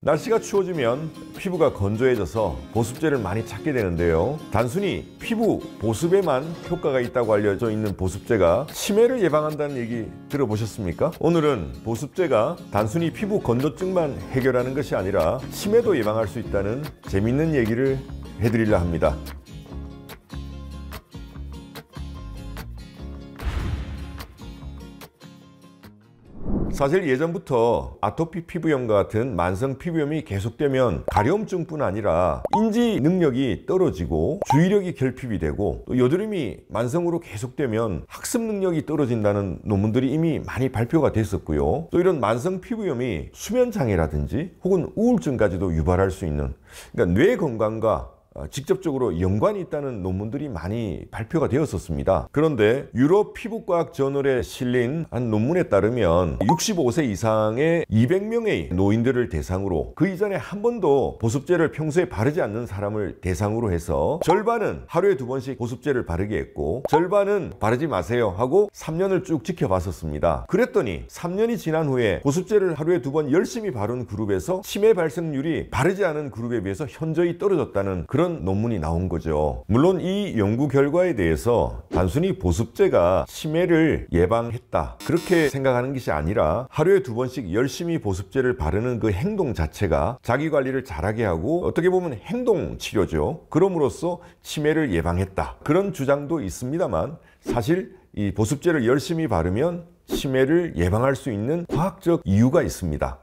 날씨가 추워지면 피부가 건조해져서 보습제를 많이 찾게 되는데요. 단순히 피부 보습에만 효과가 있다고 알려져 있는 보습제가 치매를 예방한다는 얘기 들어보셨습니까? 오늘은 보습제가 단순히 피부 건조증만 해결하는 것이 아니라 치매도 예방할 수 있다는 재밌는 얘기를 해드리려 합니다. 사실 예전부터 아토피 피부염과 같은 만성 피부염이 계속되면 가려움증뿐 아니라 인지 능력이 떨어지고 주의력이 결핍이 되고 또 여드름이 만성으로 계속되면 학습 능력이 떨어진다는 논문들이 이미 많이 발표가 됐었고요. 또 이런 만성 피부염이 수면 장애라든지 혹은 우울증까지도 유발할 수 있는, 그러니까 뇌 건강과 직접적으로 연관이 있다는 논문들이 많이 발표가 되었었습니다. 그런데 유럽 피부과학 저널에 실린 한 논문에 따르면 65세 이상의 200명의 노인들을 대상으로 그 이전에 한 번도 보습제를 평소에 바르지 않는 사람을 대상으로 해서 절반은 하루에 2번씩 보습제를 바르게 했고 절반은 바르지 마세요 하고 3년을 쭉 지켜봤었습니다. 그랬더니 3년이 지난 후에 보습제를 하루에 2번 열심히 바른 그룹에서 치매 발생률이 바르지 않은 그룹에 비해서 현저히 떨어졌다는 그런 논문이 나온 거죠. 물론 이 연구 결과에 대해서 단순히 보습제가 치매를 예방했다 그렇게 생각하는 것이 아니라 하루에 2번씩 열심히 보습제를 바르는 그 행동 자체가 자기관리를 잘하게 하고 어떻게 보면 행동치료죠. 그럼으로써 치매를 예방했다 그런 주장도 있습니다만, 사실 이 보습제를 열심히 바르면 치매를 예방할 수 있는 과학적 이유가 있습니다.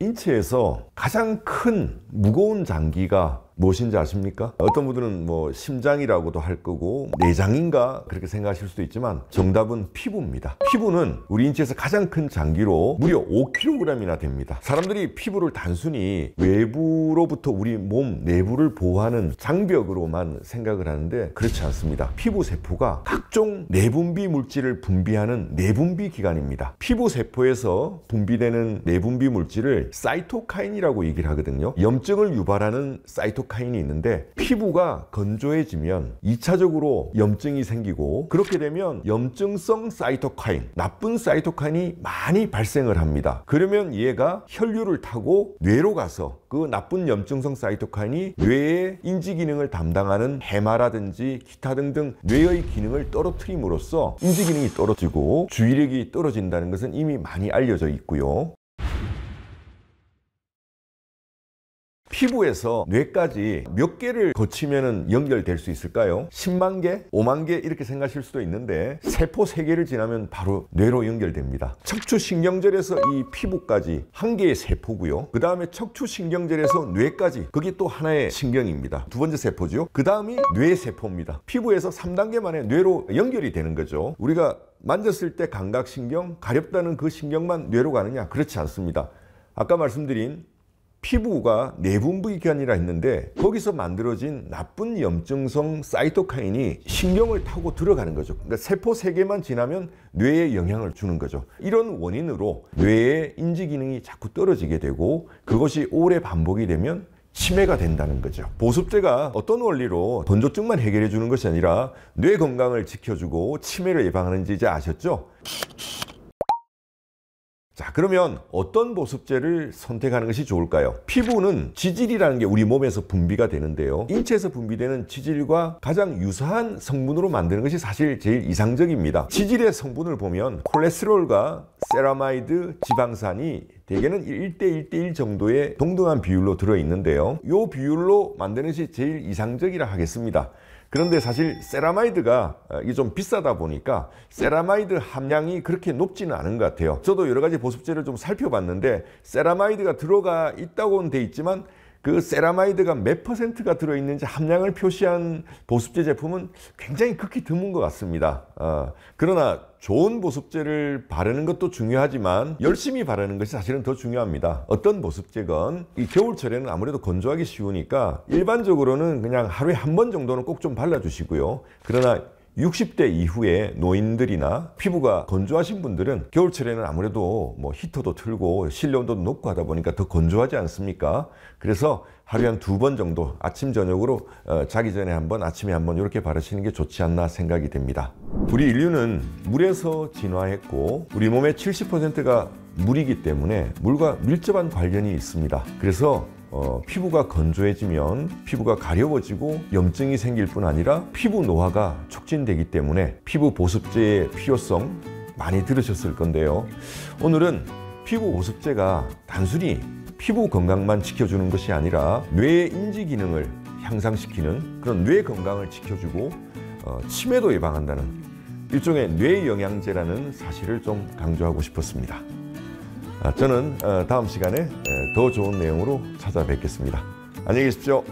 인체에서 가장 큰 무거운 장기가 무엇인지 아십니까? 어떤 분들은 뭐 심장이라고도 할 거고 내장인가 그렇게 생각하실 수도 있지만 정답은 피부입니다. 피부는 우리 인체에서 가장 큰 장기로 무려 5kg이나 됩니다. 사람들이 피부를 단순히 외부로부터 우리 몸 내부를 보호하는 장벽으로만 생각을 하는데 그렇지 않습니다. 피부 세포가 각종 내분비 물질을 분비하는 내분비 기관입니다. 피부 세포에서 분비되는 내분비 물질을 사이토카인이라고 얘기를 하거든요. 염증을 유발하는 사이토카인이 있는데 피부가 건조해지면 2차적으로 염증이 생기고 그렇게 되면 염증성 사이토카인, 나쁜 사이토카인이 많이 발생을 합니다. 그러면 얘가 혈류를 타고 뇌로 가서 그 나쁜 염증성 사이토카인이 뇌의 인지 기능을 담당하는 해마라든지 기타 등등 뇌의 기능을 떨어뜨림으로써 인지 기능이 떨어지고 주의력이 떨어진다는 것은 이미 많이 알려져 있고요. 피부에서 뇌까지 몇 개를 거치면 연결될 수 있을까요? 10만 개? 5만 개? 이렇게 생각하실 수도 있는데 세포 3개를 지나면 바로 뇌로 연결됩니다. 척추신경절에서 이 피부까지 한 개의 세포고요. 그 다음에 척추신경절에서 뇌까지, 그게 또 하나의 신경입니다. 두 번째 세포죠. 그 다음이 뇌세포입니다. 피부에서 3단계 만에 뇌로 연결이 되는 거죠. 우리가 만졌을 때 감각신경, 가렵다는 그 신경만 뇌로 가느냐? 그렇지 않습니다. 아까 말씀드린 피부가 내분비 기관이라 했는데 거기서 만들어진 나쁜 염증성 사이토카인이 신경을 타고 들어가는 거죠. 그러니까 세포 3개만 지나면 뇌에 영향을 주는 거죠. 이런 원인으로 뇌의 인지 기능이 자꾸 떨어지게 되고 그것이 오래 반복이 되면 치매가 된다는 거죠. 보습제가 어떤 원리로 건조증만 해결해 주는 것이 아니라 뇌 건강을 지켜주고 치매를 예방하는지 이제 아셨죠? 자, 그러면 어떤 보습제를 선택하는 것이 좋을까요? 피부는 지질이라는 게 우리 몸에서 분비가 되는데요. 인체에서 분비되는 지질과 가장 유사한 성분으로 만드는 것이 사실 제일 이상적입니다. 지질의 성분을 보면 콜레스테롤과 세라마이드, 지방산이 대개는 1대1대1 정도의 동등한 비율로 들어있는데요. 이 비율로 만드는 것이 제일 이상적이라 하겠습니다. 그런데 사실 세라마이드가 이게 좀 비싸다 보니까 세라마이드 함량이 그렇게 높지는 않은 것 같아요. 저도 여러 가지 보습제를 좀 살펴봤는데 세라마이드가 들어가 있다고는 돼 있지만 그 세라마이드가 몇 %가 들어있는지 함량을 표시한 보습제 제품은 굉장히 극히 드문 것 같습니다. 그러나 좋은 보습제를 바르는 것도 중요하지만 열심히 바르는 것이 사실은 더 중요합니다. 어떤 보습제건 이 겨울철에는 아무래도 건조하기 쉬우니까 일반적으로는 그냥 하루에 한 번 정도는 꼭 좀 발라주시고요. 그러나 60대 이후에 노인들이나 피부가 건조하신 분들은 겨울철에는 아무래도 뭐 히터도 틀고 실내 온도도 높고 하다 보니까 더 건조하지 않습니까? 그래서 하루에 한 2번 정도 아침 저녁으로 자기 전에 한 번, 아침에 한 번 이렇게 바르시는 게 좋지 않나 생각이 됩니다. 우리 인류는 물에서 진화했고 우리 몸의 70%가 물이기 때문에 물과 밀접한 관련이 있습니다. 그래서 피부가 건조해지면 피부가 가려워지고 염증이 생길 뿐 아니라 피부 노화가 촉진되기 때문에 피부 보습제의 필요성 많이 들으셨을 건데요. 오늘은 피부 보습제가 단순히 피부 건강만 지켜주는 것이 아니라 뇌의 인지 기능을 향상시키는 그런 뇌 건강을 지켜주고 치매도 예방한다는 일종의 뇌 영양제라는 사실을 좀 강조하고 싶었습니다. 저는 다음 시간에 더 좋은 내용으로 찾아뵙겠습니다. 안녕히 계십시오.